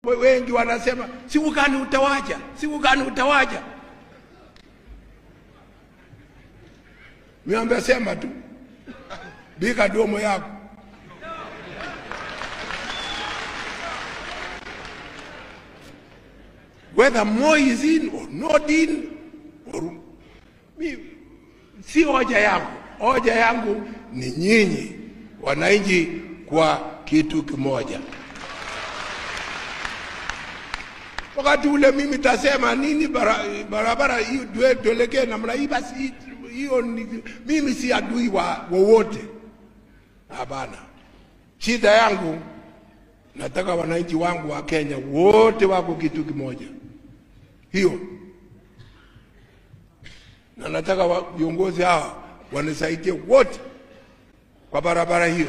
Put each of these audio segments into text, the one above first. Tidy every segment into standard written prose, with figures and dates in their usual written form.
Wengi wanasema siku gani utawaja, siku gani utawaja. Mimi sema tu bika domo yako. Whether Moi is in or not in, or si hoja yangu. Hoja yangu ni nyinyi wananchi kwa kitu kimoja. Wakati ule mimi tasema nini barabara hiyo tuelekee namna hii, basi hiyo mimi si adui wowote. Hapana. Shida yangu nataka wananchi wangu wa Kenya wote wako kitu kimoja. Hiyo. Na nataka viongozi hawa wanisaidie wote kwa barabara hiyo.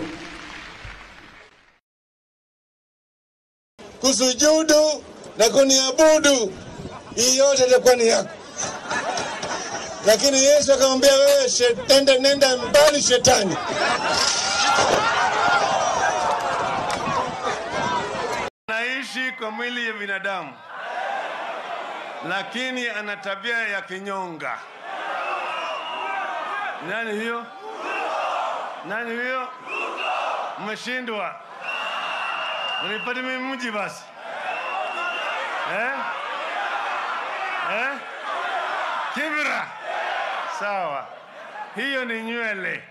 Kusujudu na kuniabudu, hii yote itakuwa ni yako. Lakini Yesu akamwambia, wewe shetani, nenda mbali shetani. Anaishi kwa mwili ya binadamu, lakini ana tabia ya kinyonga. Nani hiyo? Nani hiyo? Mmeshindwa. Unipate mimi mji basi. Kibra. Sawa. Hiyo ni nywele.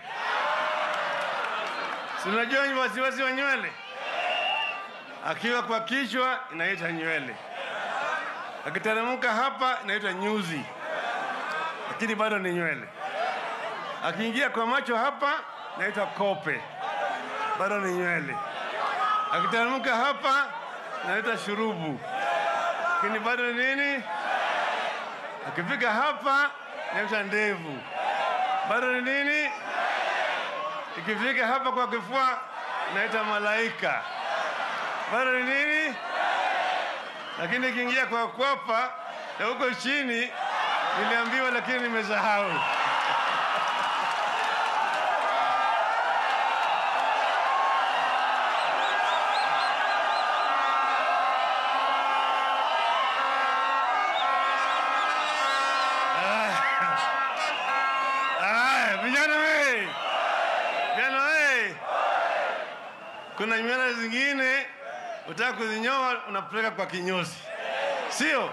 Unajua wasiwasi wa nywele? Akiwa kwa kichwa inaitwa nywele. Akiteremka hapa inaitwa nyuzi. Lakini bado ni nywele. Akiingia kwa macho hapa inaitwa kope. Bado ni nywele. Akiteremka hapa inaitwa shurubu. Lakini bado ni nini? Akifika hapa inaitwa ndevu. Bado ni nini? Ikifika hapa kwa kifua inaitwa malaika. Bado ni nini? Lakini ikiingia kwa kwapa na huko chini niliambiwa, lakini nimesahau. Kuna nywele zingine utaka kuzinyoa unapeleka kwa kinyozi, sio?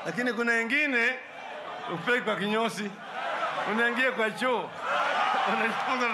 Lakini kuna wengine upeleka kwa kinyozi, unaingia kwa choo, unafunga